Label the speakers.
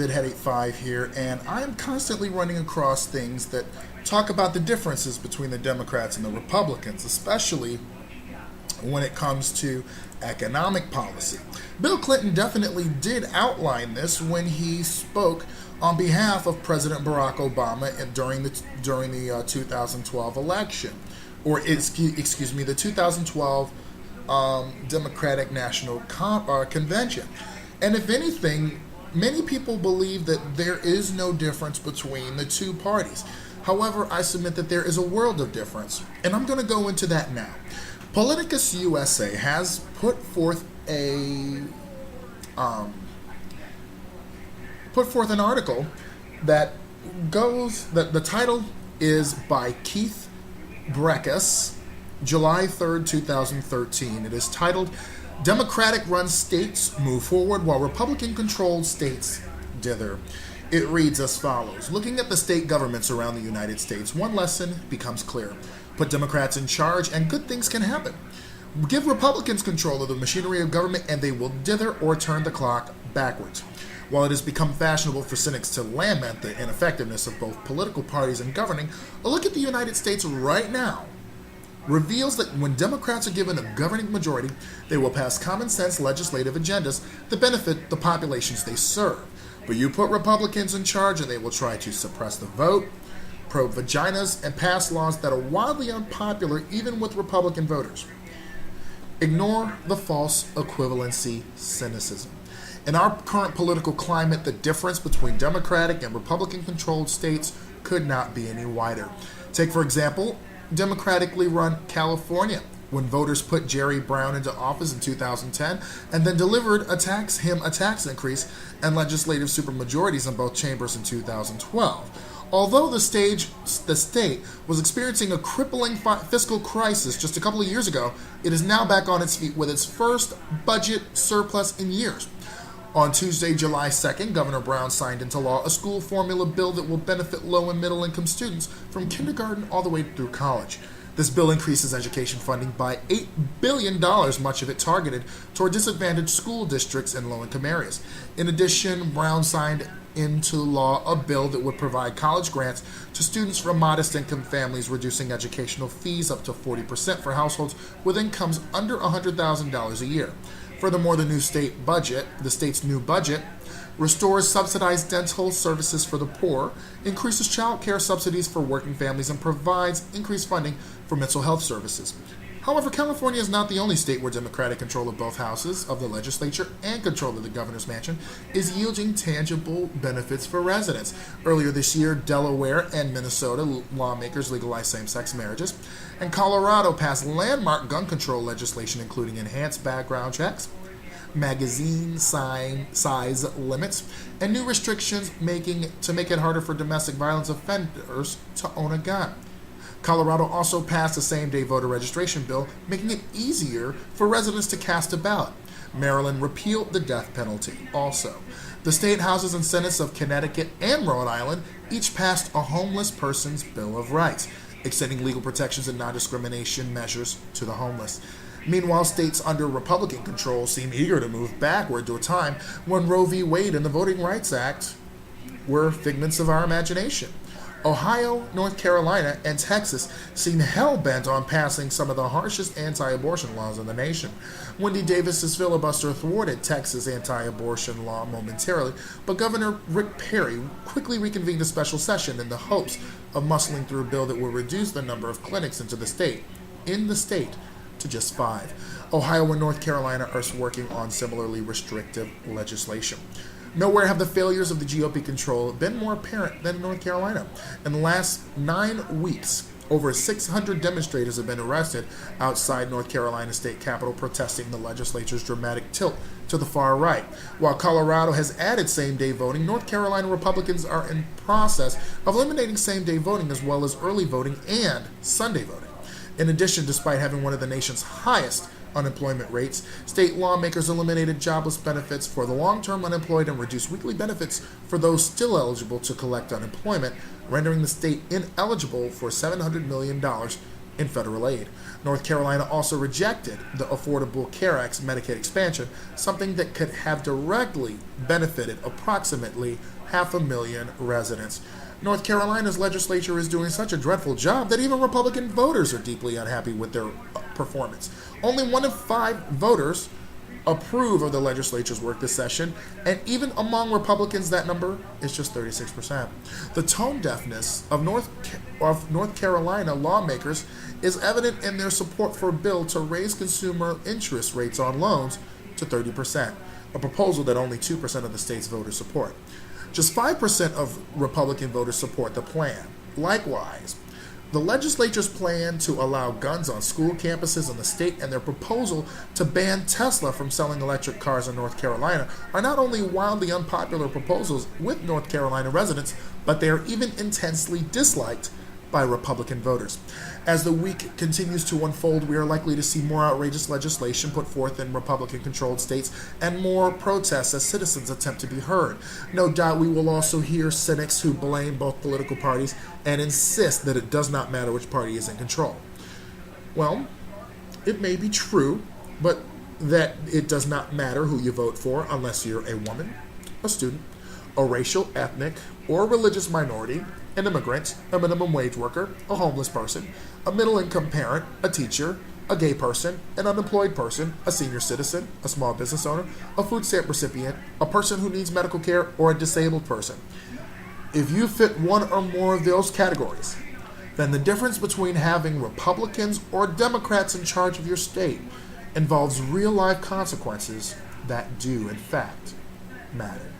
Speaker 1: David Headache 5 here, and I'm constantly running across things that talk about the differences between the Democrats and the Republicans, especially when it comes to economic policy. Bill Clinton definitely did outline this when he spoke on behalf of President Barack Obama during the 2012 election, or excuse me, the 2012 Democratic National Convention. And if anything, many people believe that there is no difference between the two parties. However, I submit that there is a world of difference, and I'm going to go into that now. Politicus USA has put forth an article that the title is by Keith Breckus, July 3rd, 2013. It is titled, Democratic-run states move forward while Republican-controlled states dither. It reads as follows. Looking at the state governments around the United States, one lesson becomes clear. Put Democrats in charge and good things can happen. Give Republicans control of the machinery of government and they will dither or turn the clock backwards. While it has become fashionable for cynics to lament the ineffectiveness of both political parties in governing, a look at the United States right now reveals that when Democrats are given a governing majority, they will pass common sense legislative agendas that benefit the populations they serve. But you put Republicans in charge and they will try to suppress the vote, probe vaginas, and pass laws that are wildly unpopular even with Republican voters. Ignore the false equivalency cynicism. In our current political climate, the difference between Democratic and Republican-controlled states could not be any wider. Take, for example, democratically run California, when voters put Jerry Brown into office in 2010 and then delivered a tax increase and legislative supermajorities in both chambers in 2012. Although the state was experiencing a crippling fiscal crisis just a couple of years ago, it is now back on its feet with its first budget surplus in years. On Tuesday, July 2nd, Governor Brown signed into law a school formula bill that will benefit low and middle income students from kindergarten all the way through college. This bill increases education funding by $8 billion, much of it targeted toward disadvantaged school districts in low-income areas. In addition, Brown signed into law a bill that would provide college grants to students from modest-income families, reducing educational fees up to 40% for households with incomes under $100,000 a year. Furthermore, the state's new budget, restores subsidized dental services for the poor, increases child care subsidies for working families, and provides increased funding for mental health services. However, California is not the only state where Democratic control of both houses of the legislature and control of the governor's mansion is yielding tangible benefits for residents. Earlier this year, Delaware and Minnesota lawmakers legalized same-sex marriages, and Colorado passed landmark gun control legislation including enhanced background checks, magazine size limits, and new restrictions to make it harder for domestic violence offenders to own a gun. Colorado also passed a same-day voter registration bill, making it easier for residents to cast a ballot. Maryland repealed the death penalty also. The state houses and senates of Connecticut and Rhode Island each passed a homeless person's Bill of Rights, extending legal protections and non-discrimination measures to the homeless. Meanwhile, states under Republican control seem eager to move backward to a time when Roe v. Wade and the Voting Rights Act were figments of our imagination. Ohio, North Carolina, and Texas seem hell-bent on passing some of the harshest anti-abortion laws in the nation. Wendy Davis's filibuster thwarted Texas' anti-abortion law momentarily, but Governor Rick Perry quickly reconvened a special session in the hopes of muscling through a bill that will reduce the number of clinics in the state to just 5. Ohio and North Carolina are working on similarly restrictive legislation. Nowhere have the failures of the GOP control been more apparent than in North Carolina. In the last 9 weeks, over 600 demonstrators have been arrested outside North Carolina state capitol protesting the legislature's dramatic tilt to the far right. While Colorado has added same-day voting, North Carolina Republicans are in process of eliminating same-day voting as well as early voting and Sunday voting. In addition, despite having one of the nation's highest unemployment rates, state lawmakers eliminated jobless benefits for the long-term unemployed and reduced weekly benefits for those still eligible to collect unemployment, rendering the state ineligible for $700 million in federal aid. North Carolina also rejected the Affordable Care Act's Medicaid expansion, something that could have directly benefited approximately 500,000 residents. North Carolina's legislature is doing such a dreadful job that even Republican voters are deeply unhappy with their performance. Only 1 in 5 voters approve of the legislature's work this session, and even among Republicans, that number is just 36%. The tone deafness of North Carolina lawmakers is evident in their support for a bill to raise consumer interest rates on loans to 30%, a proposal that only 2% of the state's voters support. Just 5% of Republican voters support the plan. Likewise, the legislature's plan to allow guns on school campuses in the state and their proposal to ban Tesla from selling electric cars in North Carolina are not only wildly unpopular proposals with North Carolina residents, but they are even intensely disliked by Republican voters. As the week continues to unfold, we are likely to see more outrageous legislation put forth in Republican-controlled states and more protests as citizens attempt to be heard. No doubt we will also hear cynics who blame both political parties and insist that it does not matter which party is in control. Well, it may be true, but that it does not matter who you vote for unless you're a woman, a student, a racial, ethnic, or religious minority, an immigrant, a minimum wage worker, a homeless person, a middle-income parent, a teacher, a gay person, an unemployed person, a senior citizen, a small business owner, a food stamp recipient, a person who needs medical care, or a disabled person. If you fit one or more of those categories, then the difference between having Republicans or Democrats in charge of your state involves real-life consequences that do, in fact, matter.